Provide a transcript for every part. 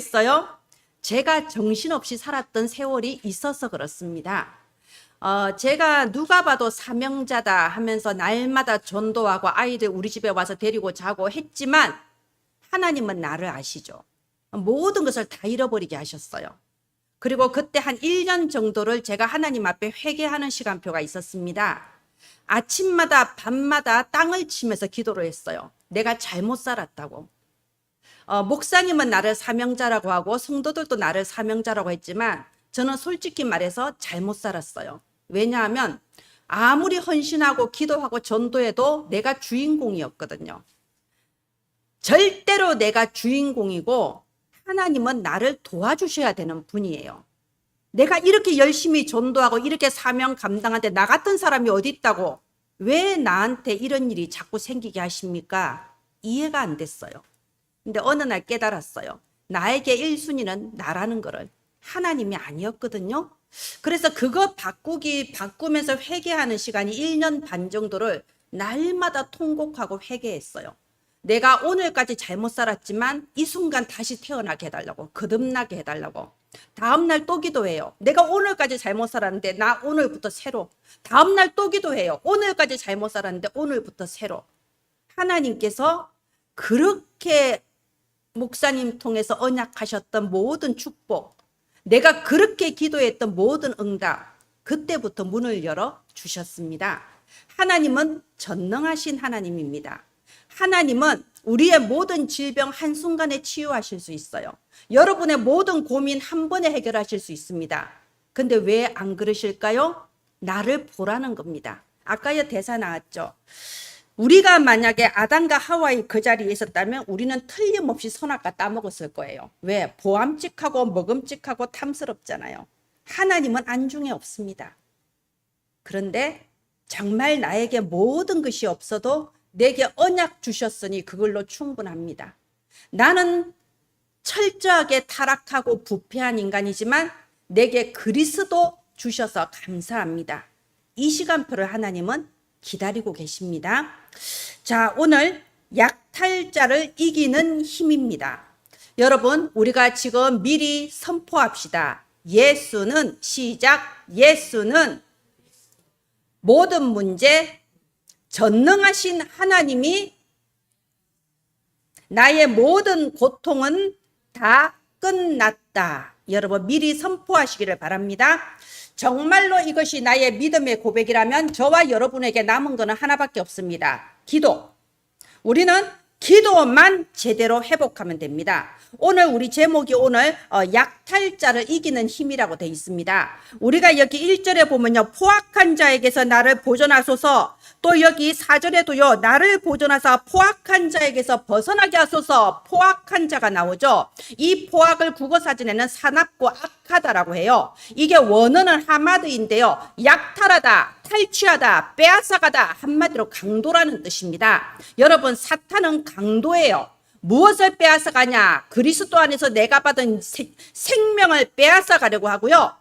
아시겠어요? 제가 정신없이 살았던 세월이 있어서 그렇습니다. 제가 누가 봐도 사명자다 하면서 날마다 전도하고 아이들 우리 집에 와서 데리고 자고 했지만 하나님은 나를 아시죠. 모든 것을 다 잃어버리게 하셨어요. 그리고 그때 한 1년 정도를 제가 하나님 앞에 회개하는 시간표가 있었습니다. 아침마다 밤마다 땅을 치면서 기도를 했어요. 내가 잘못 살았다고. 목사님은 나를 사명자라고 하고 성도들도 나를 사명자라고 했지만 저는 솔직히 말해서 잘못 살았어요. 왜냐하면 아무리 헌신하고 기도하고 전도해도 내가 주인공이었거든요. 절대로 내가 주인공이고 하나님은 나를 도와주셔야 되는 분이에요. 내가 이렇게 열심히 전도하고 이렇게 사명 감당하는데 나 같은 사람이 어디 있다고 왜 나한테 이런 일이 자꾸 생기게 하십니까? 이해가 안 됐어요. 근데 어느 날 깨달았어요. 나에게 1순위는 나라는 거를. 하나님이 아니었거든요. 그래서 그거 바꾸면서 회개하는 시간이 1년 반 정도를 날마다 통곡하고 회개했어요. 내가 오늘까지 잘못 살았지만 이 순간 다시 태어나게 해달라고, 거듭나게 해달라고. 다음날 또 기도해요. 내가 오늘까지 잘못 살았는데 나 오늘부터 새로. 다음날 또 기도해요. 오늘까지 잘못 살았는데 오늘부터 새로. 하나님께서 그렇게 목사님 통해서 언약하셨던 모든 축복, 내가 그렇게 기도했던 모든 응답, 그때부터 문을 열어 주셨습니다. 하나님은 전능하신 하나님입니다. 하나님은 우리의 모든 질병 한순간에 치유하실 수 있어요. 여러분의 모든 고민 한 번에 해결하실 수 있습니다. 근데 왜 안 그러실까요? 나를 보라는 겁니다. 아까의 대사 나왔죠. 우리가 만약에 아담과 하와이 그 자리에 있었다면 우리는 틀림없이 선악과 따먹었을 거예요. 왜? 보암직하고 먹음직하고 탐스럽잖아요. 하나님은 안중에 없습니다. 그런데 정말 나에게 모든 것이 없어도 내게 언약 주셨으니 그걸로 충분합니다. 나는 철저하게 타락하고 부패한 인간이지만 내게 그리스도 주셔서 감사합니다. 이 시간표를 하나님은 기다리고 계십니다. 자, 오늘 약탈자를 이기는 힘입니다. 여러분, 우리가 지금 미리 선포합시다. 예수는, 시작, 예수는 모든 문제 전능하신 하나님이 나의 모든 고통은 다 끝났다. 여러분 미리 선포하시기를 바랍니다. 정말로 이것이 나의 믿음의 고백이라면 저와 여러분에게 남은 것은 하나밖에 없습니다. 기도. 우리는 기도만 제대로 회복하면 됩니다. 오늘 우리 제목이 오늘 약탈자를 이기는 힘이라고 되어 있습니다. 우리가 여기 1절에 보면요. 포악한 자에게서 나를 보존하소서. 또 여기 4절에도요. 나를 보존하사 포악한 자에게서 벗어나게 하소서. 포악한 자가 나오죠. 이 포악을 국어사전에는 사납고 악하다라고 해요. 이게 원어는 하마드인데요. 약탈하다, 탈취하다, 빼앗아가다, 한마디로 강도라는 뜻입니다. 여러분 사탄은 강도예요. 무엇을 빼앗아가냐? 그리스도 안에서 내가 받은 생명을 빼앗아가려고 하고요.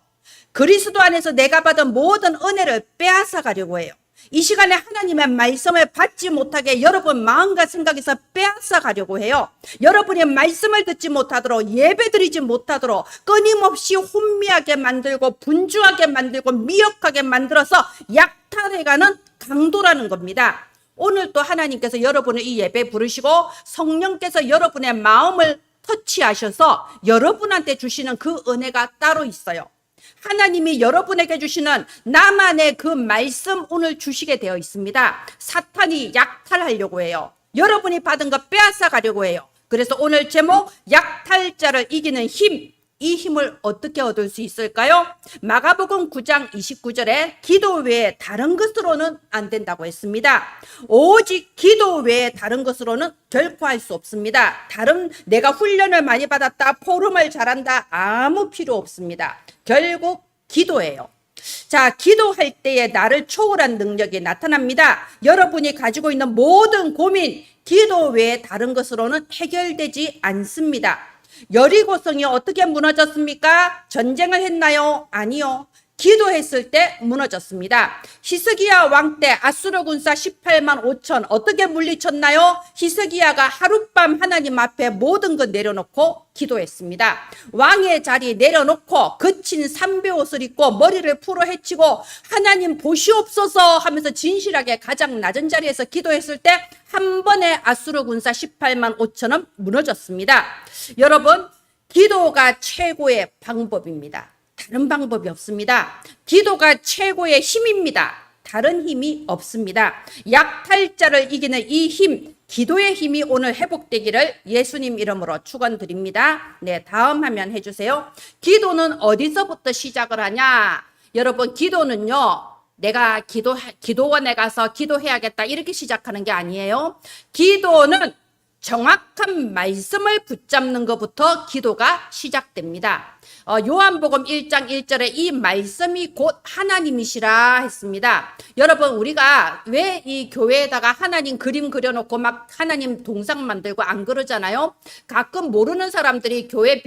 그리스도 안에서 내가 받은 모든 은혜를 빼앗아가려고 해요. 이 시간에 하나님의 말씀을 받지 못하게 여러분 마음과 생각에서 빼앗아가려고 해요. 여러분이 말씀을 듣지 못하도록 예배드리지 못하도록 끊임없이 혼미하게 만들고 분주하게 만들고 미혹하게 만들어서 약탈해가는 강도라는 겁니다. 오늘 또 하나님께서 여러분을 이 예배 부르시고 성령께서 여러분의 마음을 터치하셔서 여러분한테 주시는 그 은혜가 따로 있어요. 하나님이 여러분에게 주시는 나만의 그 말씀 오늘 주시게 되어 있습니다. 사탄이 약탈하려고 해요. 여러분이 받은 거 빼앗아 가려고 해요. 그래서 오늘 제목 약탈자를 이기는 힘. 이 힘을 어떻게 얻을 수 있을까요? 마가복음 9장 29절에 기도 외에 다른 것으로는 안 된다고 했습니다. 오직 기도 외에 다른 것으로는 결코 할 수 없습니다. 다른 내가 훈련을 많이 받았다, 포럼을 잘한다, 아무 필요 없습니다. 결국 기도예요. 자, 기도할 때에 나를 초월한 능력이 나타납니다. 여러분이 가지고 있는 모든 고민, 기도 외에 다른 것으로는 해결되지 않습니다. 여리고성이 어떻게 무너졌습니까? 전쟁을 했나요? 아니요. 기도했을 때 무너졌습니다. 히스기야 왕 때 아수르 군사 18만 5천 어떻게 물리쳤나요? 히스기야가 하룻밤 하나님 앞에 모든 것 내려놓고 기도했습니다. 왕의 자리 내려놓고 거친 삼베옷을 입고 머리를 풀어 헤치고 하나님 보시옵소서 하면서 진실하게 가장 낮은 자리에서 기도했을 때 한 번에 아수르 군사 18만 5천은 무너졌습니다. 여러분, 기도가 최고의 방법입니다. 다른 방법이 없습니다. 기도가 최고의 힘입니다. 다른 힘이 없습니다. 약탈자를 이기는 이 힘, 기도의 힘이 오늘 회복되기를 예수님 이름으로 축원드립니다. 네, 다음 화면 해주세요. 기도는 어디서부터 시작을 하냐? 여러분, 기도는요, 내가 기도원에 가서 기도해야겠다 이렇게 시작하는 게 아니에요. 기도는 정확한 말씀을 붙잡는 것부터 기도가 시작됩니다. 요한복음 1장 1절에 이 말씀이 곧 하나님이시라 했습니다. 여러분, 우리가 왜 이 교회에다가 하나님 그림 그려놓고 막 하나님 동상 만들고 안 그러잖아요. 가끔 모르는 사람들이 교회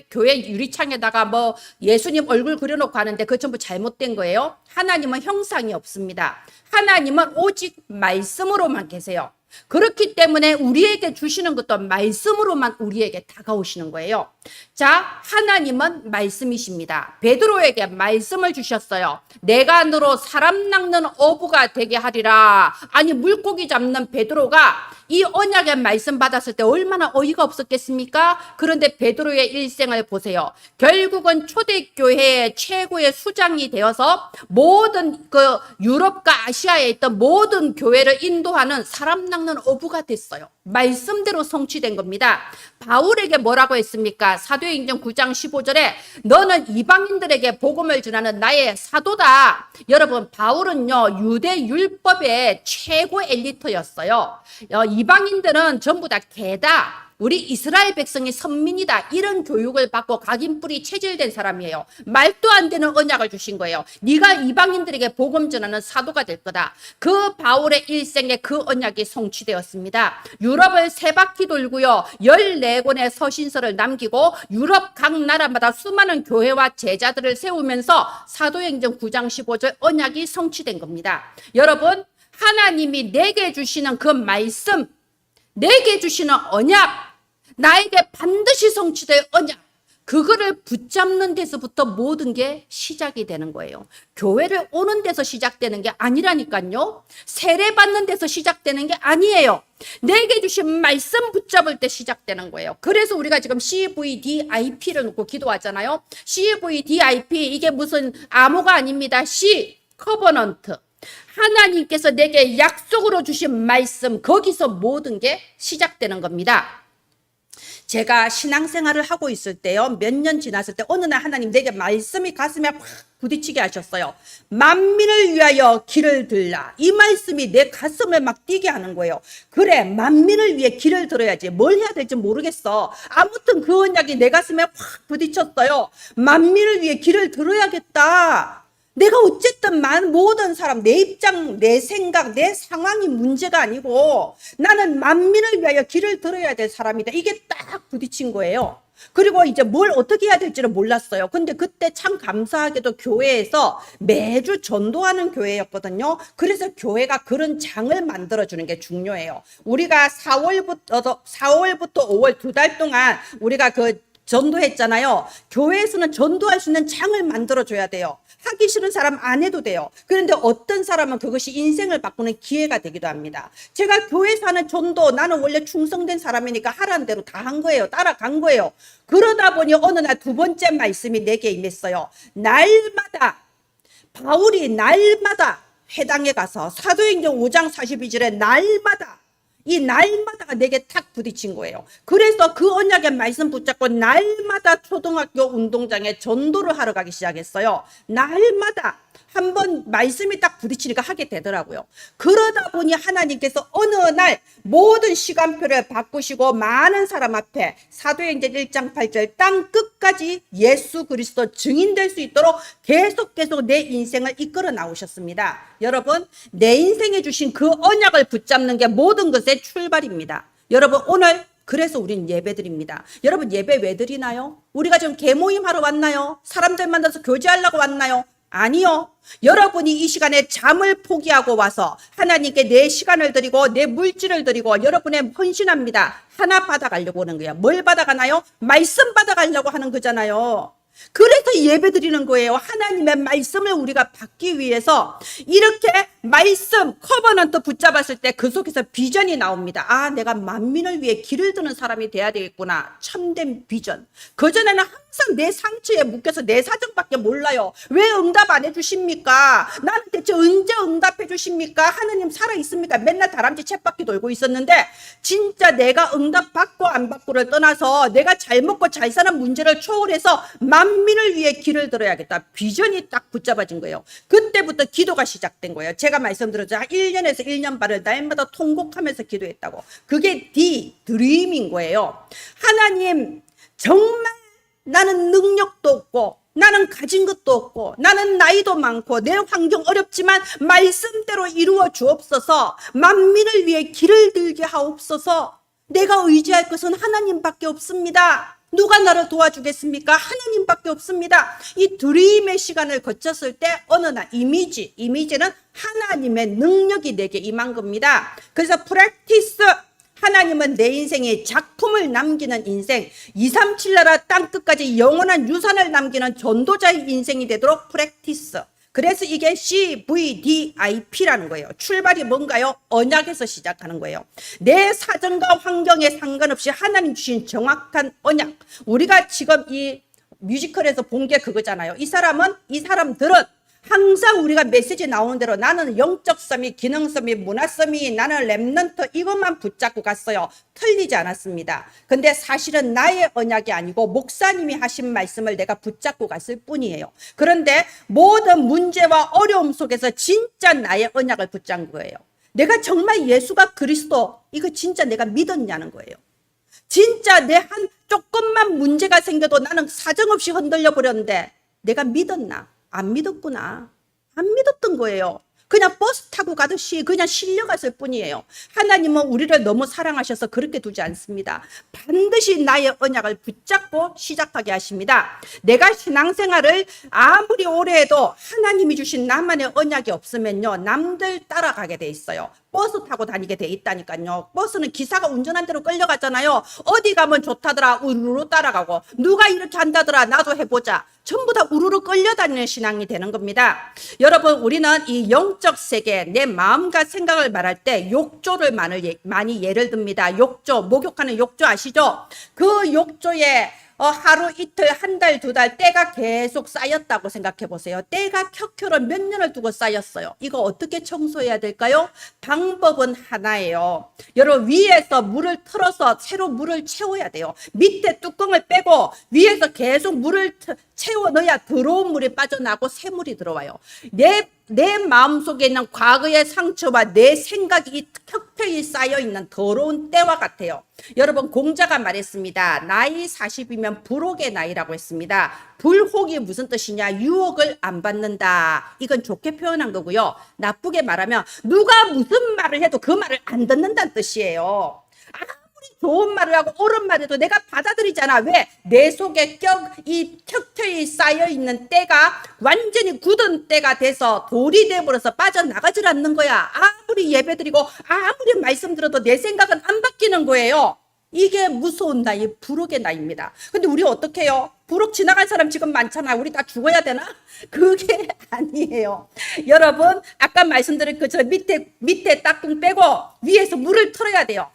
유리창에다가 뭐 예수님 얼굴 그려놓고 하는데 그거 전부 잘못된 거예요. 하나님은 형상이 없습니다. 하나님은 오직 말씀으로만 계세요. 그렇기 때문에 우리에게 주시는 것도 말씀으로만 우리에게 다가오시는 거예요. 자, 하나님은 말씀이십니다. 베드로에게 말씀을 주셨어요. 내가 너로 사람 낚는 어부가 되게 하리라. 아니, 물고기 잡는 베드로가 이 언약의 말씀 받았을 때 얼마나 어이가 없었겠습니까? 그런데 베드로의 일생을 보세요. 결국은 초대교회의 최고의 수장이 되어서 모든 그 유럽과 아시아에 있던 모든 교회를 인도하는 사람 낚는 어부가 됐어요. 말씀대로 성취된 겁니다. 바울에게 뭐라고 했습니까? 사도행전 9장 15절에 너는 이방인들에게 복음을 전하는 나의 사도다. 여러분, 바울은요, 유대 율법의 최고 엘리트였어요. 이방인들은 전부 다 개다. 우리 이스라엘 백성이 선민이다. 이런 교육을 받고 각인뿔이 체질된 사람이에요. 말도 안 되는 언약을 주신 거예요. 네가 이방인들에게 복음 전하는 사도가 될 거다. 그 바울의 일생에 그 언약이 성취되었습니다. 유럽을 세 바퀴 돌고요. 14권의 서신서를 남기고 유럽 각 나라마다 수많은 교회와 제자들을 세우면서 사도행전 9장 15절 언약이 성취된 겁니다. 여러분, 하나님이 내게 주시는 그 말씀, 내게 주시는 언약, 나에게 반드시 성취될 언약, 그거를 붙잡는 데서부터 모든 게 시작이 되는 거예요. 교회를 오는 데서 시작되는 게 아니라니까요. 세례 받는 데서 시작되는 게 아니에요. 내게 주신 말씀 붙잡을 때 시작되는 거예요. 그래서 우리가 지금 CVDIP를 놓고 기도하잖아요. CVDIP, 이게 무슨 암호가 아닙니다. C, 커버넌트. 하나님께서 내게 약속으로 주신 말씀, 거기서 모든 게 시작되는 겁니다. 제가 신앙생활을 하고 있을 때요, 몇 년 지났을 때 어느 날 하나님 내게 말씀이 가슴에 확 부딪히게 하셨어요. 만민을 위하여 길을 들라. 이 말씀이 내 가슴을 막 뛰게 하는 거예요. 그래, 만민을 위해 길을 들어야지. 뭘 해야 될지 모르겠어. 아무튼 그 언약이 내 가슴에 확 부딪혔어요. 만민을 위해 길을 들어야겠다. 내가 어쨌든 모든 사람, 내 입장, 내 생각, 내 상황이 문제가 아니고 나는 만민을 위하여 길을 들어야 될 사람이다. 이게 딱 부딪힌 거예요. 그리고 이제 뭘 어떻게 해야 될지를 몰랐어요. 근데 그때 참 감사하게도 교회에서 매주 전도하는 교회였거든요. 그래서 교회가 그런 장을 만들어주는 게 중요해요. 우리가 4월부터 5월 2달 동안 우리가 그 전도했잖아요. 교회에서는 전도할 수 있는 장을 만들어줘야 돼요. 하기 싫은 사람 안 해도 돼요. 그런데 어떤 사람은 그것이 인생을 바꾸는 기회가 되기도 합니다. 제가 교회에서 하는 전도, 나는 원래 충성된 사람이니까 하라는 대로 다 한 거예요. 따라간 거예요. 그러다 보니 어느 날 두 번째 말씀이 내게 임했어요. 날마다, 바울이 날마다 회당에 가서 사도행전 5장 42절에 날마다, 이 날마다가 내게 탁 부딪힌 거예요. 그래서 그 언약의 말씀 붙잡고 날마다 초등학교 운동장에 전도를 하러 가기 시작했어요. 날마다 한 번 말씀이 딱 부딪히니까 하게 되더라고요. 그러다 보니 하나님께서 어느 날 모든 시간표를 바꾸시고 많은 사람 앞에 사도행전 1장 8절 땅 끝까지 예수 그리스도 증인될 수 있도록 계속 내 인생을 이끌어 나오셨습니다. 여러분, 내 인생에 주신 그 언약을 붙잡는 게 모든 것의 출발입니다. 여러분, 오늘 그래서 우린 예배 드립니다. 여러분, 예배 왜 드리나요? 우리가 지금 개모임 하러 왔나요? 사람들 만나서 교제하려고 왔나요? 아니요. 여러분이 이 시간에 잠을 포기하고 와서 하나님께 내 시간을 드리고 내 물질을 드리고 여러분의 헌신합니다. 하나 받아가려고 하는 거야. 뭘 받아가나요? 말씀 받아가려고 하는 거잖아요. 그래서 예배 드리는 거예요. 하나님의 말씀을 우리가 받기 위해서 이렇게 말씀 커버넌트 붙잡았을 때 그 속에서 비전이 나옵니다. 아, 내가 만민을 위해 길을 드는 사람이 돼야 되겠구나. 참된 비전. 그전에는 항상 내 상처에 묶여서 내 사정밖에 몰라요. 왜 응답 안 해주십니까? 나는 대체 언제 응답해 주십니까? 하나님 살아있습니까? 맨날 다람쥐 쳇바퀴 돌고 있었는데 진짜 내가 응답 받고 안 받고를 떠나서 내가 잘 먹고 잘 사는 문제를 초월해서 만민을 위해 길을 들어야겠다. 비전이 딱 붙잡아진 거예요. 그때부터 기도가 시작된 거예요. 제가 말씀드렸죠. 1년에서 1년 반을 날마다 통곡하면서 기도했다고. 그게 드림인 거예요. 하나님, 정말 나는 능력도 없고 나는 가진 것도 없고 나는 나이도 많고 내 환경 어렵지만 말씀대로 이루어 주옵소서. 만민을 위해 길을 들게 하옵소서. 내가 의지할 것은 하나님밖에 없습니다. 누가 나를 도와주겠습니까? 하나님밖에 없습니다. 이 드림의 시간을 거쳤을 때 어느 날 이미지는 하나님의 능력이 내게 임한 겁니다. 그래서 프랙티스, 하나님은 내 인생에 작품을 남기는 인생, 237 나라 땅끝까지 영원한 유산을 남기는 전도자의 인생이 되도록 프랙티스. 그래서 이게 CVDIP라는 거예요. 출발이 뭔가요? 언약에서 시작하는 거예요. 내 사정과 환경에 상관없이 하나님 주신 정확한 언약. 우리가 지금 이 뮤지컬에서 본 게 그거잖아요. 이 사람들은 항상 우리가 메시지 나오는 대로 나는 영적 서밋, 기능 서밋, 문화 서밋, 나는 랩넌트 이것만 붙잡고 갔어요. 틀리지 않았습니다. 근데 사실은 나의 언약이 아니고 목사님이 하신 말씀을 내가 붙잡고 갔을 뿐이에요. 그런데 모든 문제와 어려움 속에서 진짜 나의 언약을 붙잡은 거예요. 내가 정말 예수가 그리스도, 이거 진짜 내가 믿었냐는 거예요. 진짜 내 한 조금만 문제가 생겨도 나는 사정없이 흔들려 버렸는데 내가 믿었나? 안 믿었구나. 안 믿었던 거예요. 그냥 버스 타고 가듯이 그냥 실려갔을 뿐이에요. 하나님은 우리를 너무 사랑하셔서 그렇게 두지 않습니다. 반드시 나의 언약을 붙잡고 시작하게 하십니다. 내가 신앙생활을 아무리 오래 해도 하나님이 주신 나만의 언약이 없으면요, 남들 따라가게 돼 있어요. 버스 타고 다니게 돼 있다니까요. 버스는 기사가 운전한 대로 끌려가잖아요. 어디 가면 좋다더라 우르르 따라가고, 누가 이렇게 한다더라 나도 해보자. 전부 다 우르르 끌려다니는 신앙이 되는 겁니다. 여러분, 우리는 이 영적 세계, 내 마음과 생각을 말할 때 욕조를 많이 예를 듭니다. 욕조, 목욕하는 욕조 아시죠? 그 욕조에 하루 이틀 한 달 두 달 때가 계속 쌓였다고 생각해 보세요. 때가 켜켜로 몇 년을 두고 쌓였어요. 이거 어떻게 청소해야 될까요? 방법은 하나예요. 여러분, 위에서 물을 틀어서 새로 물을 채워야 돼요. 밑에 뚜껑을 빼고 위에서 계속 물을 채워 넣어야 더러운 물이 빠져나고 새 물이 들어와요. 내 마음속에 있는 과거의 상처와 내 생각이 켜켜이 쌓여있는 더러운 때와 같아요. 여러분, 공자가 말했습니다. 나이 40이면 불혹의 나이라고 했습니다. 불혹이 무슨 뜻이냐? 유혹을 안 받는다. 이건 좋게 표현한 거고요. 나쁘게 말하면 누가 무슨 말을 해도 그 말을 안 듣는다는 뜻이에요. 좋은 말을 하고 옳은 말을 해도 내가 받아들이잖아. 왜? 내 속에 이 켜켜이 쌓여있는 때가 완전히 굳은 때가 돼서 돌이 돼버려서 빠져나가질 않는 거야. 아무리 예배드리고 아무리 말씀 들어도 내 생각은 안 바뀌는 거예요. 이게 무서운 나이, 불혹의 나이입니다. 근데 우리 어떻게 해요? 불혹 지나간 사람 지금 많잖아. 우리 다 죽어야 되나? 그게 아니에요. 여러분, 아까 말씀드린 그처럼 밑에 딱꿍 빼고 위에서 물을 틀어야 돼요.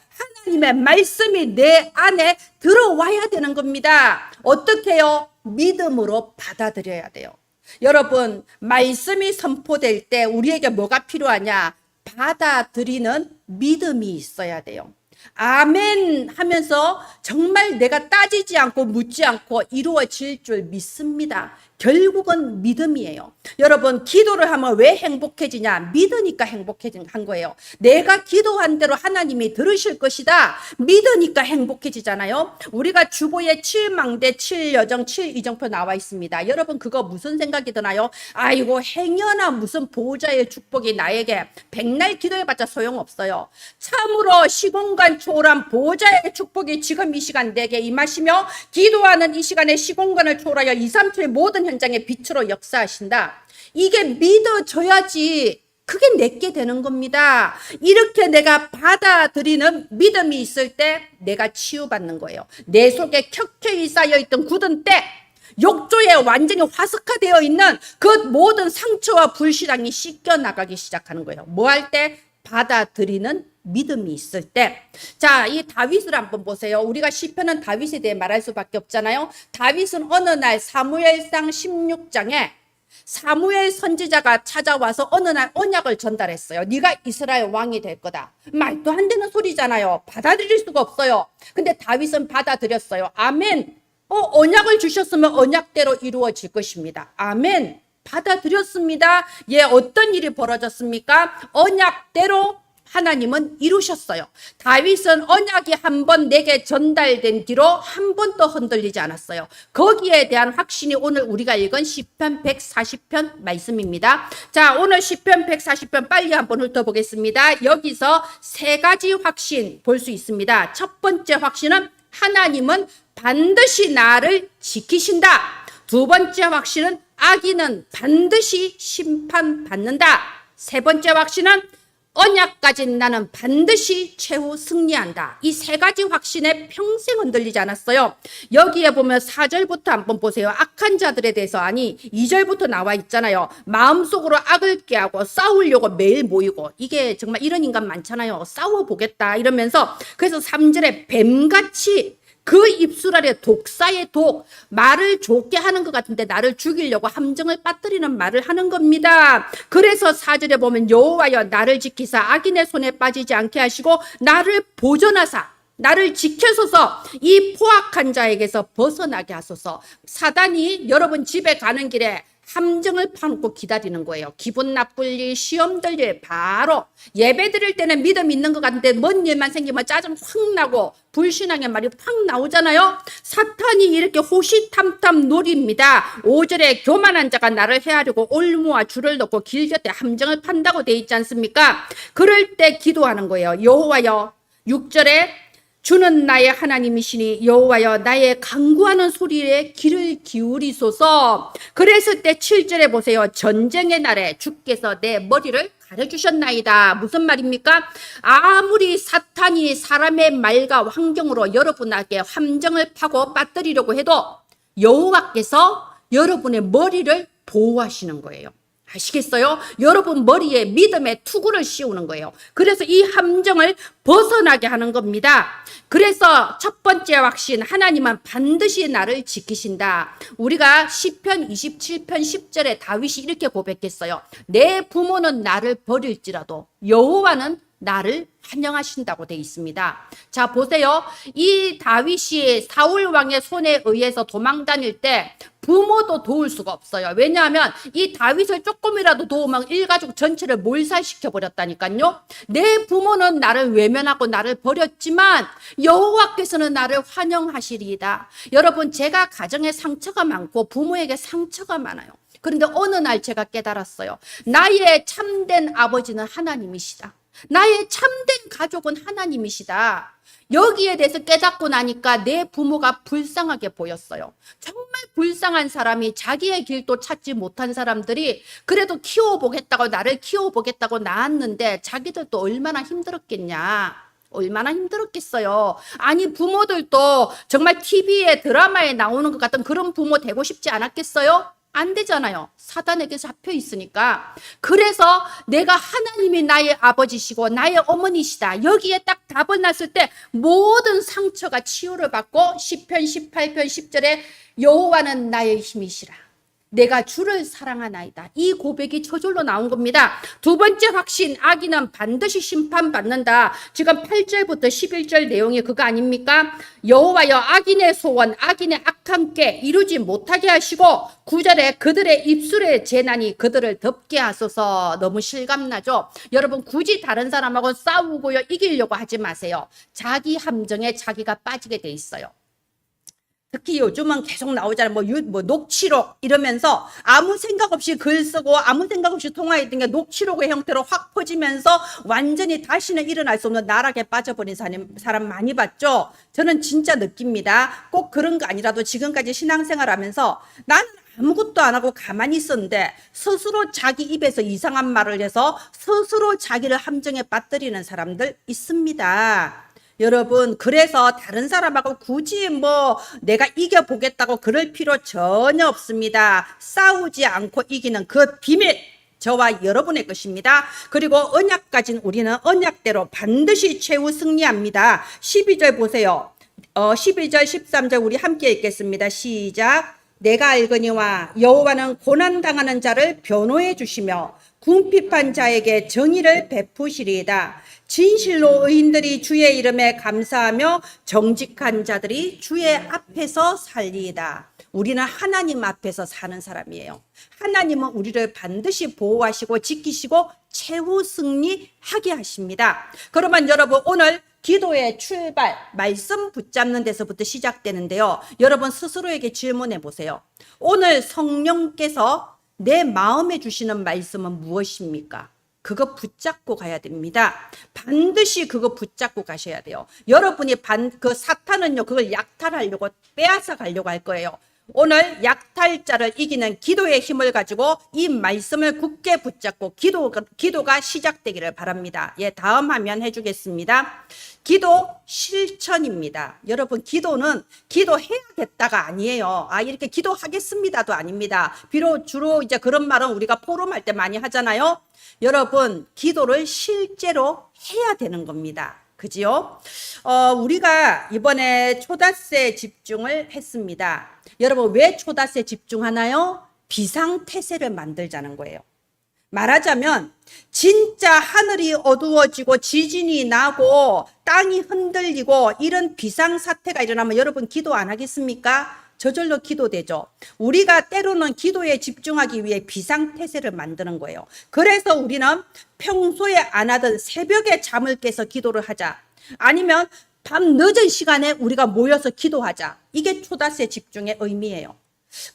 하나님의 말씀이 내 안에 들어와야 되는 겁니다. 어떻게 해요? 믿음으로 받아들여야 돼요. 여러분, 말씀이 선포될 때 우리에게 뭐가 필요하냐? 받아들이는 믿음이 있어야 돼요. 아멘 하면서 정말 내가 따지지 않고 묻지 않고 이루어질 줄 믿습니다. 결국은 믿음이에요. 여러분, 기도를 하면 왜 행복해지냐? 믿으니까 행복해진 거예요. 내가 기도한 대로 하나님이 들으실 것이다. 믿으니까 행복해지잖아요. 우리가 주보에 7망대, 7여정, 7이정표 나와 있습니다. 여러분, 그거 무슨 생각이 드나요? 아이고, 행여나 무슨 보호자의 축복이 나에게 백날 기도해봤자 소용없어요. 참으로 시공간 무궁한 초월한 보호자의 축복이 지금 이 시간 내게 임하시며 기도하는 이 시간에 시공간을 초월하여 2, 3초의 모든 현장에 빛으로 역사하신다. 이게 믿어져야지 그게 내게 되는 겁니다. 이렇게 내가 받아들이는 믿음이 있을 때 내가 치유받는 거예요. 내 속에 켜켜이 쌓여있던 굳은 때, 욕조에 완전히 화석화되어 있는 그 모든 상처와 불신앙이 씻겨나가기 시작하는 거예요. 뭐 할 때? 받아들이는 믿음이 있을 때. 자, 이 다윗을 한번 보세요. 우리가 시편은 다윗에 대해 말할 수밖에 없잖아요. 다윗은 어느 날 사무엘상 16장에 사무엘 선지자가 찾아와서 어느 날 언약을 전달했어요. 네가 이스라엘 왕이 될 거다. 말도 안 되는 소리잖아요. 받아들일 수가 없어요. 근데 다윗은 받아들였어요. 아멘. 언약을 주셨으면 언약대로 이루어질 것입니다. 아멘. 받아들였습니다. 예, 어떤 일이 벌어졌습니까? 언약대로 하나님은 이루셨어요. 다윗은 언약이 한 번 내게 전달된 뒤로 한 번도 흔들리지 않았어요. 거기에 대한 확신이 오늘 우리가 읽은 시편 140편 말씀입니다. 자, 오늘 시편 140편 빨리 한번 훑어보겠습니다. 여기서 세 가지 확신 볼 수 있습니다. 첫 번째 확신은 하나님은 반드시 나를 지키신다. 두 번째 확신은 악인은 반드시 심판받는다. 세 번째 확신은 언약 가진 나는 반드시 최후 승리한다. 이 세 가지 확신에 평생 흔들리지 않았어요. 여기에 보면 4절부터 한번 보세요. 악한 자들에 대해서, 아니 2절부터 나와 있잖아요. 마음속으로 악을 꾀하고 싸우려고 매일 모이고, 이게 정말 이런 인간 많잖아요. 싸워보겠다 이러면서. 그래서 3절에 뱀같이 그 입술 아래 독사의 독, 말을 좋게 하는 것 같은데 나를 죽이려고 함정을 빠뜨리는 말을 하는 겁니다. 그래서 4절에 보면 여호와여 나를 지키사 악인의 손에 빠지지 않게 하시고 나를 보존하사 나를 지켜소서 이 포악한 자에게서 벗어나게 하소서. 사단이 여러분 집에 가는 길에 함정을 파놓고 기다리는 거예요. 기분 나쁠 일, 시험 들 일, 바로 예배 드릴 때는 믿음 있는 것 같은데 뭔 일만 생기면 짜증 확 나고 불신앙의 말이 확 나오잖아요. 사탄이 이렇게 호시탐탐 노립니다. 5절에 교만한 자가 나를 헤아리고 올무와 줄을 넣고 길 곁에 함정을 판다고 돼 있지 않습니까? 그럴 때 기도하는 거예요. 여호와여. 6절에 주는 나의 하나님이시니 여호와여 나의 간구하는 소리에 귀를 기울이소서. 그랬을 때 7절에 보세요. 전쟁의 날에 주께서 내 머리를 가려주셨나이다. 무슨 말입니까? 아무리 사탄이 사람의 말과 환경으로 여러분에게 함정을 파고 빠뜨리려고 해도 여호와께서 여러분의 머리를 보호하시는 거예요. 아시겠어요? 여러분 머리에 믿음의 투구를 씌우는 거예요. 그래서 이 함정을 벗어나게 하는 겁니다. 그래서 첫 번째 확신, 하나님은 반드시 나를 지키신다. 우리가 시편 27편 10절에 다윗이 이렇게 고백했어요. 내 부모는 나를 버릴지라도 여호와는 나를 환영하신다고 되어 있습니다. 자, 보세요. 이 다윗이 사울 왕의 손에 의해서 도망 다닐 때 부모도 도울 수가 없어요. 왜냐하면 이 다윗을 조금이라도 도우면 일가족 전체를 몰살시켜 버렸다니까요. 내 부모는 나를 외면하고 나를 버렸지만 여호와께서는 나를 환영하시리이다. 여러분, 제가 가정에 상처가 많고 부모에게 상처가 많아요. 그런데 어느 날 제가 깨달았어요. 나의 참된 아버지는 하나님이시다. 나의 참된 가족은 하나님이시다. 여기에 대해서 깨닫고 나니까 내 부모가 불쌍하게 보였어요. 정말 불쌍한 사람이, 자기의 길도 찾지 못한 사람들이 그래도 키워보겠다고, 나를 키워보겠다고 낳았는데 자기들도 얼마나 힘들었겠냐. 얼마나 힘들었겠어요. 아니, 부모들도 정말 TV에 드라마에 나오는 것 같은 그런 부모 되고 싶지 않았겠어요? 안 되잖아요. 사단에게 잡혀 있으니까. 그래서 내가 하나님이 나의 아버지시고 나의 어머니시다. 여기에 딱 답을 놨을 때 모든 상처가 치유를 받고 시편 18편 10절에 여호와는 나의 힘이시라. 내가 주를 사랑하나이다. 이 고백이 저절로 나온 겁니다. 두 번째 확신, 악인은 반드시 심판받는다. 지금 8절부터 11절 내용이 그거 아닙니까? 여호와여 악인의 소원, 악인의 악한 꾀 이루지 못하게 하시고 9절에 그들의 입술의 재난이 그들을 덮게 하소서. 너무 실감나죠? 여러분, 굳이 다른 사람하고 싸우고요 이기려고 하지 마세요. 자기 함정에 자기가 빠지게 돼 있어요. 특히 요즘은 계속 나오잖아요. 뭐 녹취록 이러면서 아무 생각 없이 글 쓰고 아무 생각 없이 통화했던 게 녹취록의 형태로 확 퍼지면서 완전히 다시는 일어날 수 없는 나락에 빠져버린 사람 많이 봤죠. 저는 진짜 느낍니다. 꼭 그런 거 아니라도 지금까지 신앙생활 하면서 나는 아무것도 안 하고 가만히 있었는데 스스로 자기 입에서 이상한 말을 해서 스스로 자기를 함정에 빠뜨리는 사람들 있습니다. 여러분, 그래서 다른 사람하고 굳이 뭐 내가 이겨보겠다고 그럴 필요 전혀 없습니다. 싸우지 않고 이기는 그 비밀, 저와 여러분의 것입니다. 그리고 언약 가진 우리는 언약대로 반드시 최후 승리합니다. 12절 보세요. 12절 13절 우리 함께 읽겠습니다. 시작. 내가 알거니와 여호와는 고난당하는 자를 변호해 주시며 궁핍한 자에게 정의를 베푸시리이다. 진실로 의인들이 주의 이름에 감사하며 정직한 자들이 주의 앞에서 살리이다. 우리는 하나님 앞에서 사는 사람이에요. 하나님은 우리를 반드시 보호하시고 지키시고 최후 승리하게 하십니다. 그러면 여러분, 오늘 기도의 출발, 말씀 붙잡는 데서부터 시작되는데요. 여러분 스스로에게 질문해 보세요. 오늘 성령께서 내 마음에 주시는 말씀은 무엇입니까? 그거 붙잡고 가야 됩니다. 반드시 그거 붙잡고 가셔야 돼요. 여러분이 그 사탄은요, 그걸 약탈하려고 빼앗아 가려고 할 거예요. 오늘 약탈자를 이기는 기도의 힘을 가지고 이 말씀을 굳게 붙잡고 기도가 시작되기를 바랍니다. 예, 다음 화면 해주겠습니다. 기도 실천입니다. 여러분, 기도는 기도해야겠다가 아니에요. 이렇게 기도하겠습니다도 아닙니다. 비록 주로 이제 그런 말은 우리가 포럼할 때 많이 하잖아요. 여러분, 기도를 실제로 해야 되는 겁니다. 그지요? 우리가 이번에 초다세 집중을 했습니다. 여러분, 왜 초다세 집중하나요? 비상태세를 만들자는 거예요. 말하자면 진짜 하늘이 어두워지고 지진이 나고 땅이 흔들리고 이런 비상사태가 일어나면 여러분 기도 안 하겠습니까? 저절로 기도되죠. 우리가 때로는 기도에 집중하기 위해 비상태세를 만드는 거예요. 그래서 우리는 평소에 안 하던 새벽에 잠을 깨서 기도를 하자. 아니면 밤 늦은 시간에 우리가 모여서 기도하자. 이게 초다세 집중의 의미예요.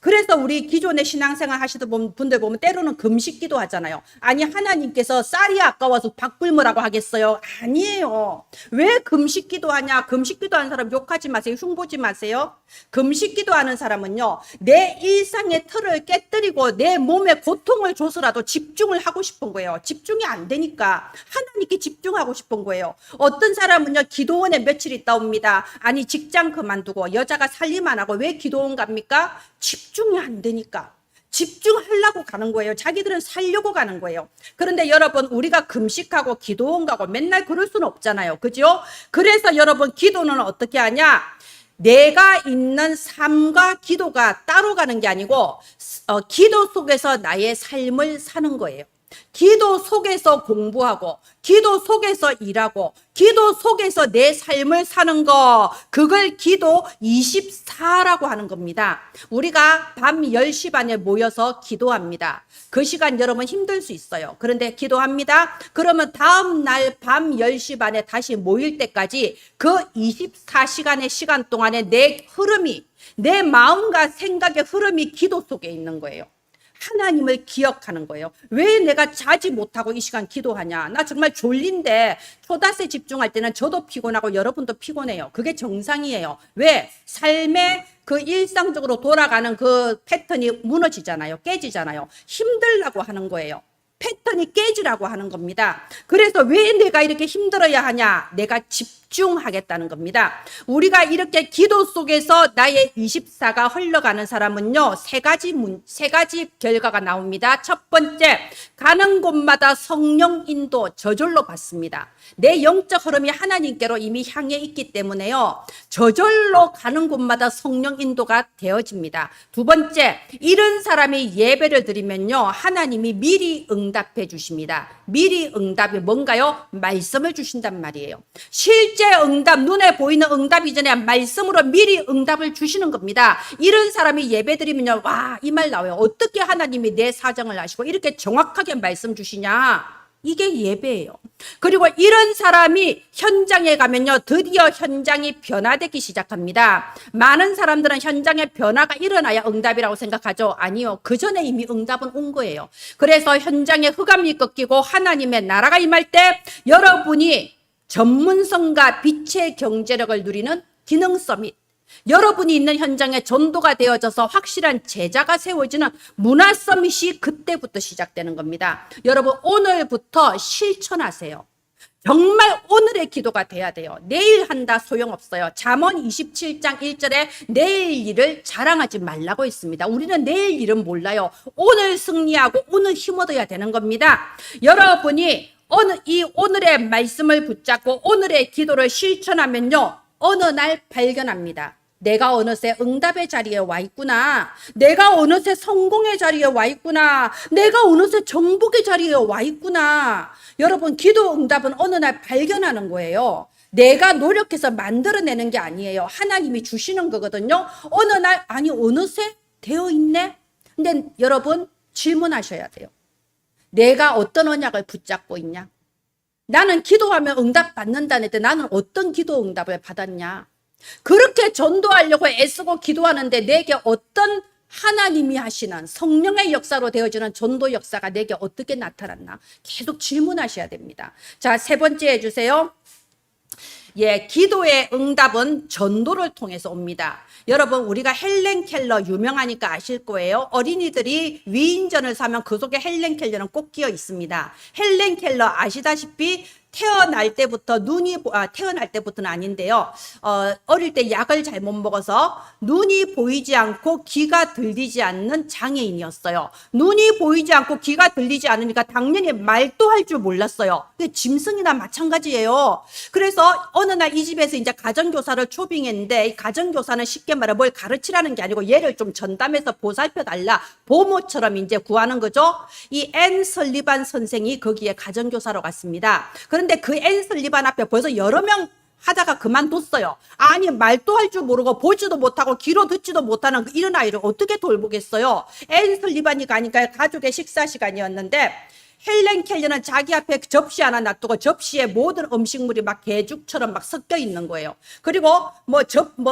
그래서 우리 기존의 신앙생활 하시던 분들 보면 때로는 금식 기도 하잖아요. 아니, 하나님께서 쌀이 아까워서 밥 굶으라고 하겠어요? 아니에요. 왜 금식 기도하냐? 금식 기도하는 사람 욕하지 마세요. 흉보지 마세요. 금식 기도하는 사람은요, 내 일상의 틀을 깨뜨리고 내 몸에 고통을 줘서라도 집중을 하고 싶은 거예요. 집중이 안 되니까 하나님께 집중하고 싶은 거예요. 어떤 사람은요, 기도원에 며칠 있다 옵니다. 아니, 직장 그만두고 여자가 살림 안 하고 왜 기도원 갑니까? 집중이 안 되니까. 집중하려고 가는 거예요. 자기들은 살려고 가는 거예요. 그런데 여러분, 우리가 금식하고 기도원 가고 맨날 그럴 수는 없잖아요. 그죠? 그래서 여러분, 기도는 어떻게 하냐? 내가 있는 삶과 기도가 따로 가는 게 아니고 기도 속에서 나의 삶을 사는 거예요. 기도 속에서 공부하고 기도 속에서 일하고 기도 속에서 내 삶을 사는 거, 그걸 기도 24라고 하는 겁니다. 우리가 밤 10시 반에 모여서 기도합니다. 그 시간 여러분 힘들 수 있어요. 그런데 기도합니다. 그러면 다음 날 밤 10시 반에 다시 모일 때까지 그 24시간의 시간 동안에 내 흐름이, 내 마음과 생각의 흐름이 기도 속에 있는 거예요. 하나님을 기억하는 거예요. 왜 내가 자지 못하고 이 시간 기도하냐? 나 정말 졸린데 초다세 집중할 때는 저도 피곤하고 여러분도 피곤해요. 그게 정상이에요. 왜? 삶의 그 일상적으로 돌아가는 그 패턴이 무너지잖아요. 깨지잖아요. 힘들라고 하는 거예요. 패턴이 깨지라고 하는 겁니다. 그래서 왜 내가 이렇게 힘들어야 하냐? 내가 집중하겠다는 겁니다. 우리가 이렇게 기도 속에서 나의 24가 흘러가는 사람은요, 세 가지 결과가 나옵니다. 첫 번째, 가는 곳마다 성령 인도 저절로 받습니다. 내 영적 흐름이 하나님께로 이미 향해 있기 때문에요, 저절로 가는 곳마다 성령 인도가 되어집니다. 두 번째, 이런 사람이 예배를 드리면요, 하나님이 미리 응답해 주십니다. 미리 응답이 뭔가요? 말씀을 주신단 말이에요. 실제 응답, 눈에 보이는 응답 이전에 말씀으로 미리 응답을 주시는 겁니다. 이런 사람이 예배 드리면요, 와, 이 말 나와요. 어떻게 하나님이 내 사정을 아시고 이렇게 정확하게 말씀 주시냐? 이게 예배예요. 그리고 이런 사람이 현장에 가면요, 드디어 현장이 변화되기 시작합니다. 많은 사람들은 현장에 변화가 일어나야 응답이라고 생각하죠. 아니요. 그 전에 이미 응답은 온 거예요. 그래서 현장에 흑암이 꺾이고 하나님의 나라가 임할 때 여러분이 전문성과 빛의 경제력을 누리는 기능 서밋, 여러분이 있는 현장에 전도가 되어져서 확실한 제자가 세워지는 문화 서밋이 그때부터 시작되는 겁니다. 여러분, 오늘부터 실천하세요. 정말 오늘의 기도가 돼야 돼요. 내일 한다 소용없어요. 잠언 27장 1절에 내일 일을 자랑하지 말라고 했습니다. 우리는 내일 일은 몰라요. 오늘 승리하고 오늘 힘 얻어야 되는 겁니다. 여러분이 오늘의 말씀을 붙잡고 오늘의 기도를 실천하면요, 어느 날 발견합니다. 내가 어느새 응답의 자리에 와 있구나. 내가 어느새 성공의 자리에 와 있구나. 내가 어느새 정복의 자리에 와 있구나. 여러분, 기도 응답은 어느 날 발견하는 거예요. 내가 노력해서 만들어내는 게 아니에요. 하나님이 주시는 거거든요. 어느 날, 아니, 어느새 되어 있네? 근데 여러분, 질문하셔야 돼요. 내가 어떤 언약을 붙잡고 있냐? 나는 기도하면 응답 받는다는데 나는 어떤 기도 응답을 받았냐? 그렇게 전도하려고 애쓰고 기도하는데 내게 어떤 하나님이 하시는 성령의 역사로 되어지는 전도 역사가 내게 어떻게 나타났나? 계속 질문하셔야 됩니다. 자, 세 번째 해주세요. 예, 기도의 응답은 전도를 통해서 옵니다. 여러분, 우리가 헬렌 켈러 유명하니까 아실 거예요. 어린이들이 위인전을 사면 그 속에 헬렌 켈러는 꼭 끼어 있습니다. 헬렌 켈러 아시다시피 태어날 때부터는 아닌데요. 어릴 때 약을 잘못 먹어서 눈이 보이지 않고 귀가 들리지 않는 장애인이었어요. 눈이 보이지 않고 귀가 들리지 않으니까 당연히 말도 할 줄 몰랐어요. 근데 짐승이나 마찬가지예요. 그래서 어느 날 이 집에서 이제 가정교사를 초빙했는데, 이 가정교사는 쉽게 말해 뭘 가르치라는 게 아니고 얘를 좀 전담해서 보살펴 달라, 보모처럼 이제 구하는 거죠. 이 앤 설리반 선생이 거기에 가정교사로 갔습니다. 그런데 그 앤 설리반 앞에 벌써 여러 명 하다가 그만뒀어요. 아니, 말도 할 줄 모르고 보지도 못하고 귀로 듣지도 못하는 이런 아이를 어떻게 돌보겠어요. 앤 설리반이 가니까 가족의 식사 시간이었는데 헬렌 켈러는 자기 앞에 접시 하나 놔두고 접시에 모든 음식물이 막 개죽처럼 막 섞여 있는 거예요. 그리고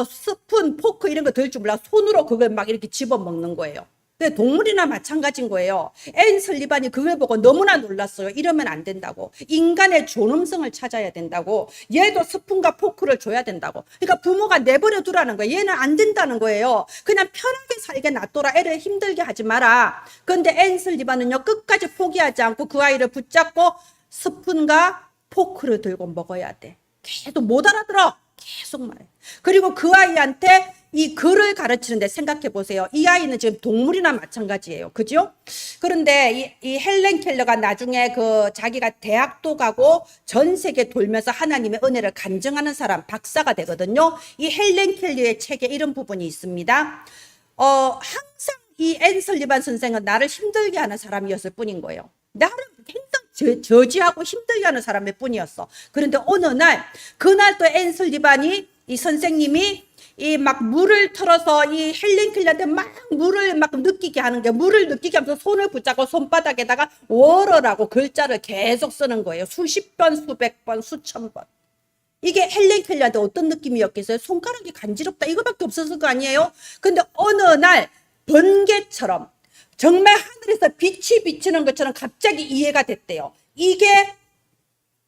스푼, 포크 이런 거 들 줄 몰라 손으로 그걸 막 이렇게 집어 먹는 거예요. 근데 동물이나 마찬가지인 거예요. 앤 설리반이 그걸 보고 너무나 놀랐어요. 이러면 안 된다고. 인간의 존엄성을 찾아야 된다고. 얘도 스푼과 포크를 줘야 된다고. 그러니까 부모가 내버려 두라는 거예요. 얘는 안 된다는 거예요. 그냥 편하게 살게 놔둬라. 애를 힘들게 하지 마라. 그런데 앤 설리반은요, 끝까지 포기하지 않고 그 아이를 붙잡고 스푼과 포크를 들고 먹어야 돼. 계속 못 알아들어. 계속 말해. 그리고 그 아이한테 이 글을 가르치는데 생각해 보세요. 이 아이는 지금 동물이나 마찬가지예요. 그죠? 그런데 이 헬렌 켈러가 나중에 자기가 대학도 가고 전 세계 돌면서 하나님의 은혜를 간증하는 사람, 박사가 되거든요. 이 헬렌 켈러의 책에 이런 부분이 있습니다. 항상 이 앤 설리반 선생은 나를 힘들게 하는 사람이었을 뿐인 거예요. 나를 항상 저지하고 힘들게 하는 사람일 뿐이었어. 그런데 어느 날, 그날 또 앤 설리반이, 이 선생님이 이 막 물을 털어서 이 헬렌 켈러한테 막 물을 막 느끼게 하는 게, 물을 느끼게 하면서 손을 붙잡고 손바닥에다가 워러라고 글자를 계속 쓰는 거예요. 수십 번, 수백 번, 수천 번. 이게 헬렌 켈러한테 어떤 느낌이었겠어요? 손가락이 간지럽다 이거밖에 없었을 거 아니에요? 근데 어느 날 번개처럼 정말 하늘에서 빛이 비치는 것처럼 갑자기 이해가 됐대요. 이게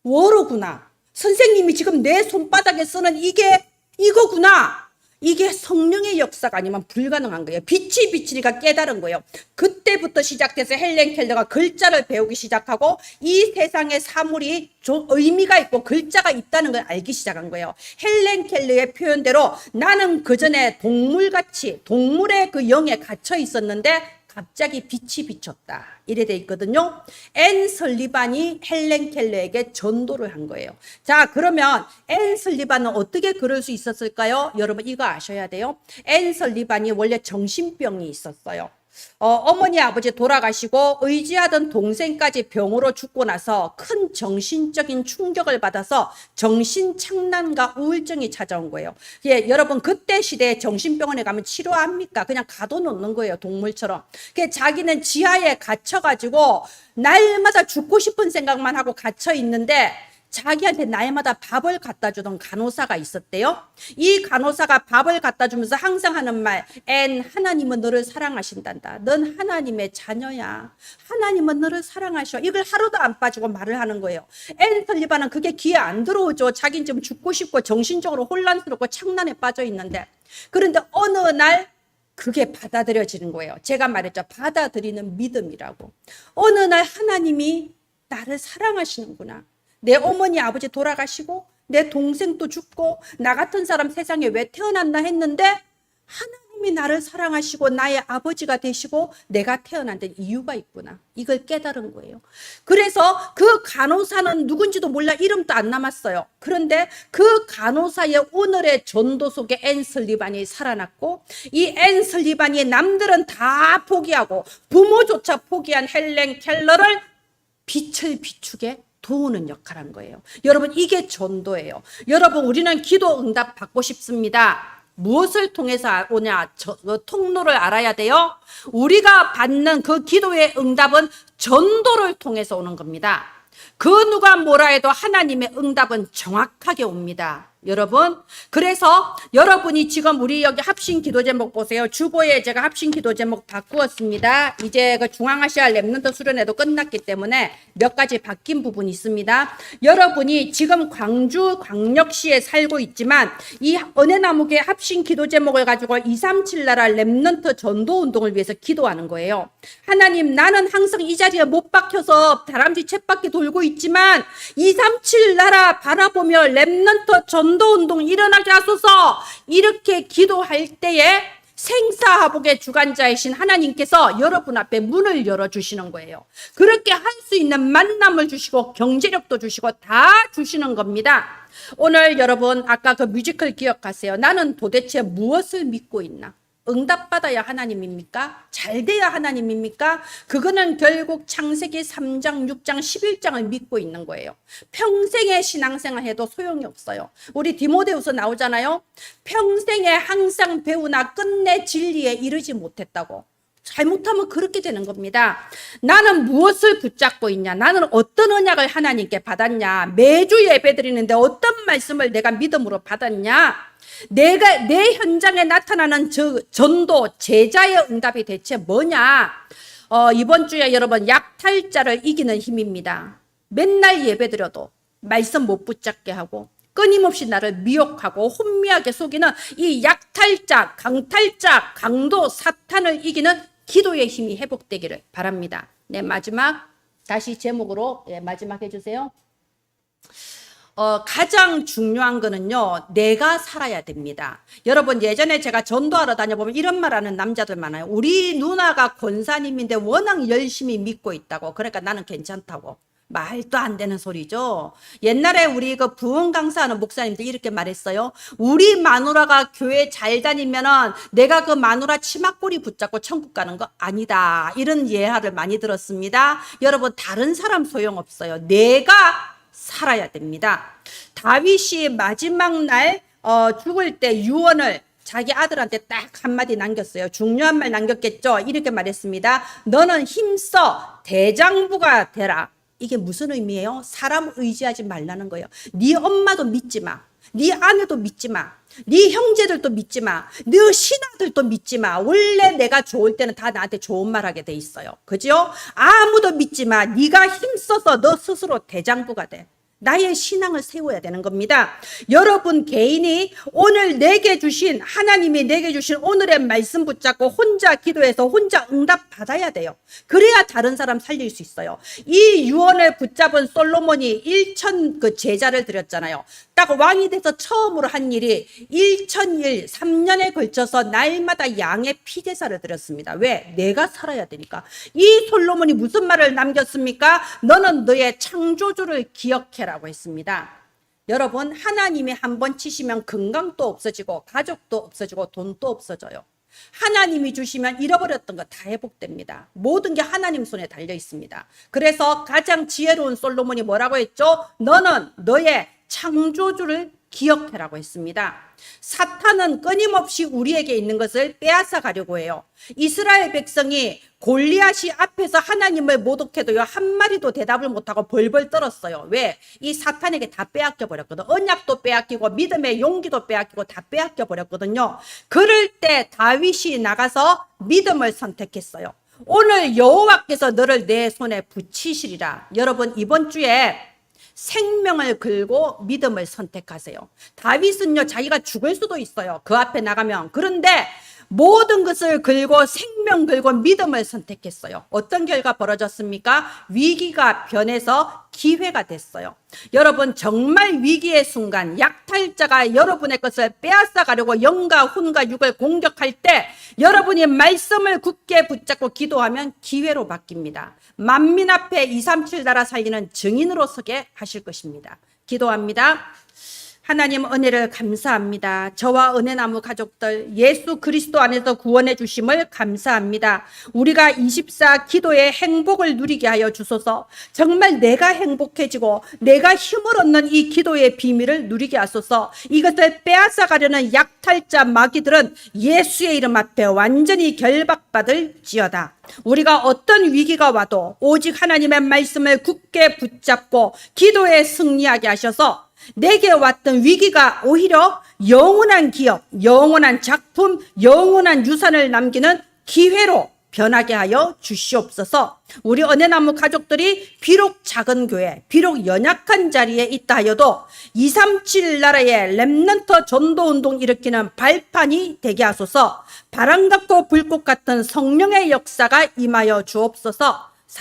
워로구나. 선생님이 지금 내 손바닥에 쓰는 이게 이거구나. 이게 성령의 역사가 아니면 불가능한 거예요. 빛이 비치니까 깨달은 거예요. 그때부터 시작돼서 헬렌 켈러가 글자를 배우기 시작하고 이 세상의 사물이 좀 의미가 있고 글자가 있다는 걸 알기 시작한 거예요. 헬렌 켈러의 표현대로 나는 그전에 동물같이 동물의 그 영에 갇혀 있었는데 갑자기 빛이 비쳤다. 이래 돼 있거든요. 앤 설리반이 헬렌 켈러에게 전도를 한 거예요. 자, 그러면 앤 설리반은 어떻게 그럴 수 있었을까요? 여러분 이거 아셔야 돼요. 앤 설리반이 원래 정신병이 있었어요. 어머니 아버지 돌아가시고 의지하던 동생까지 병으로 죽고 나서 큰 정신적인 충격을 받아서 정신착란과 우울증이 찾아온 거예요. 예, 여러분 그때 시대에 정신병원에 가면 치료합니까? 그냥 가둬놓는 거예요. 동물처럼. 자기는 지하에 갇혀가지고 날마다 죽고 싶은 생각만 하고 갇혀 있는데 자기한테 날마다 밥을 갖다 주던 간호사가 있었대요. 이 간호사가 밥을 갖다 주면서 항상 하는 말, 하나님은 너를 사랑하신단다. 넌 하나님의 자녀야. 하나님은 너를 사랑하셔. 이걸 하루도 안 빠지고 말을 하는 거예요. 설리반은 그게 귀에 안 들어오죠. 자기는 지금 죽고 싶고 정신적으로 혼란스럽고 착란에 빠져 있는데. 그런데 어느 날 그게 받아들여지는 거예요. 제가 말했죠. 받아들이는 믿음이라고. 어느 날 하나님이 나를 사랑하시는구나. 내 어머니 아버지 돌아가시고 내 동생도 죽고 나 같은 사람 세상에 왜 태어났나 했는데 하나님이 나를 사랑하시고 나의 아버지가 되시고 내가 태어난 데 이유가 있구나. 이걸 깨달은 거예요. 그래서 그 간호사는 누군지도 몰라. 이름도 안 남았어요. 그런데 그 간호사의 오늘의 전도 속에 설리반이 살아났고 이 설리반이 남들은 다 포기하고 부모조차 포기한 헬렌 켈러를 빛을 비추게 도우는 역할을 한 거예요. 여러분 이게 전도예요. 여러분 우리는 기도 응답 받고 싶습니다. 무엇을 통해서 오냐? 통로를 알아야 돼요. 우리가 받는 그 기도의 응답은 전도를 통해서 오는 겁니다. 그 누가 뭐라 해도 하나님의 응답은 정확하게 옵니다. 여러분, 그래서 여러분이 지금 우리 여기 합심 기도 제목 보세요. 주보에 제가 합심 기도 제목 바꾸었습니다. 이제 그 중앙아시아 렘넌트 수련회도 끝났기 때문에 몇 가지 바뀐 부분이 있습니다. 여러분이 지금 광주 광역시에 살고 있지만 이 은혜나무교회 합심 기도 제목을 가지고 237 나라 렘넌트 전도 운동을 위해서 기도하는 거예요. 하나님, 나는 항상 이 자리에 못 박혀서 다람쥐 쳇바퀴 돌고 있지만 237 나라 바라보며 렘넌트 전도운동 일어나게 하소서. 이렇게 기도할 때에 생사화복의 주관자이신 하나님께서 여러분 앞에 문을 열어주시는 거예요. 그렇게 할 수 있는 만남을 주시고 경제력도 주시고 다 주시는 겁니다. 오늘 여러분 아까 그 뮤지컬 기억하세요. 나는 도대체 무엇을 믿고 있나? 응답받아야 하나님입니까? 잘 돼야 하나님입니까? 그거는 결국 창세기 3장, 6장, 11장을 믿고 있는 거예요. 평생의 신앙생활 해도 소용이 없어요. 우리 디모데후서 나오잖아요. 평생에 항상 배우나 끝내 진리에 이르지 못했다고. 잘못하면 그렇게 되는 겁니다. 나는 무엇을 붙잡고 있냐? 나는 어떤 언약을 하나님께 받았냐? 매주 예배 드리는데 어떤 말씀을 내가 믿음으로 받았냐? 내가 내 현장에 나타나는 저 전도 제자의 응답이 대체 뭐냐? 이번 주에 여러분 약탈자를 이기는 힘입니다. 맨날 예배드려도 말씀 못 붙잡게 하고 끊임없이 나를 미혹하고 혼미하게 속이는 이 약탈자, 강탈자, 강도 사탄을 이기는 기도의 힘이 회복되기를 바랍니다. 네, 마지막 다시 제목으로 마지막 해주세요. 가장 중요한 거는요, 내가 살아야 됩니다. 여러분, 예전에 제가 전도하러 다녀보면 이런 말 하는 남자들 많아요. 우리 누나가 권사님인데 워낙 열심히 믿고 있다고. 그러니까 나는 괜찮다고. 말도 안 되는 소리죠. 옛날에 우리 그 부흥 강사하는 목사님들 이렇게 말했어요. 우리 마누라가 교회 잘 다니면은 내가 그 마누라 치마꼬리 붙잡고 천국 가는 거 아니다. 이런 예화를 많이 들었습니다. 여러분, 다른 사람 소용없어요. 내가 살아야 됩니다. 다윗이 마지막 날 죽을 때 유언을 자기 아들한테 딱 한마디 남겼어요. 중요한 말 남겼겠죠. 이렇게 말했습니다. 너는 힘써 대장부가 되라. 이게 무슨 의미예요? 사람 의지하지 말라는 거예요. 네 엄마도 믿지 마. 네 아내도 믿지 마. 네 형제들도 믿지 마. 네 신하들도 믿지 마. 원래 내가 좋을 때는 다 나한테 좋은 말 하게 돼 있어요. 그죠? 아무도 믿지 마. 네가 힘써서 너 스스로 대장부가 돼. 나의 신앙을 세워야 되는 겁니다. 여러분 개인이 오늘 내게 주신, 하나님이 내게 주신 오늘의 말씀 붙잡고 혼자 기도해서 혼자 응답 받아야 돼요. 그래야 다른 사람 살릴 수 있어요. 이 유언을 붙잡은 솔로몬이 1000 그 제자를 드렸잖아요. 딱 왕이 돼서 처음으로 한 일이 1000일 3년에 걸쳐서 날마다 양의 피제사를 드렸습니다. 왜? 내가 살아야 되니까. 이 솔로몬이 무슨 말을 남겼습니까? 너는 너의 창조주를 기억해라 라고 했습니다. 여러분, 하나님이 한번 치시면 건강도 없어지고 가족도 없어지고 돈도 없어져요. 하나님이 주시면 잃어버렸던 거 다 회복됩니다. 모든 게 하나님 손에 달려 있습니다. 그래서 가장 지혜로운 솔로몬이 뭐라고 했죠? 너는 너의 창조주를 기억해라고 했습니다. 사탄은 끊임없이 우리에게 있는 것을 빼앗아 가려고 해요. 이스라엘 백성이 골리앗이 앞에서 하나님을 모독해도요, 한 마리도 대답을 못하고 벌벌 떨었어요. 왜? 이 사탄에게 다 빼앗겨 버렸거든. 언약도 빼앗기고 믿음의 용기도 빼앗기고 다 빼앗겨 버렸거든요. 그럴 때 다윗이 나가서 믿음을 선택했어요. 오늘 여호와께서 너를 내 손에 붙이시리라. 여러분, 이번 주에 생명을 걸고 믿음을 선택하세요. 다윗은요, 자기가 죽을 수도 있어요. 그 앞에 나가면. 그런데 모든 것을 걸고 생명 걸고 믿음을 선택했어요. 어떤 결과 벌어졌습니까? 위기가 변해서 기회가 됐어요. 여러분, 정말 위기의 순간 약탈자가 여러분의 것을 빼앗아 가려고 영과 혼과 육을 공격할 때 여러분이 말씀을 굳게 붙잡고 기도하면 기회로 바뀝니다. 만민 앞에 237 나라 살리는 증인으로 서게 하실 것입니다. 기도합니다. 하나님, 은혜를 감사합니다. 저와 은혜나무 가족들 예수 그리스도 안에서 구원해 주심을 감사합니다. 우리가 24 기도의 행복을 누리게 하여 주소서. 정말 내가 행복해지고 내가 힘을 얻는 이 기도의 비밀을 누리게 하소서. 이것을 빼앗아 가려는 약탈자 마귀들은 예수의 이름 앞에 완전히 결박받을지어다. 우리가 어떤 위기가 와도 오직 하나님의 말씀을 굳게 붙잡고 기도에 승리하게 하셔서 내게 왔던 위기가 오히려 영원한 기업, 영원한 작품, 영원한 유산을 남기는 기회로 변하게 하여 주시옵소서. 우리 은혜나무 가족들이 비록 작은 교회, 비록 연약한 자리에 있다 하여도 237 나라의 렘넌트 전도운동 일으키는 발판이 되게 하소서. 바람 같고 불꽃 같은 성령의 역사가 임하여 주옵소서.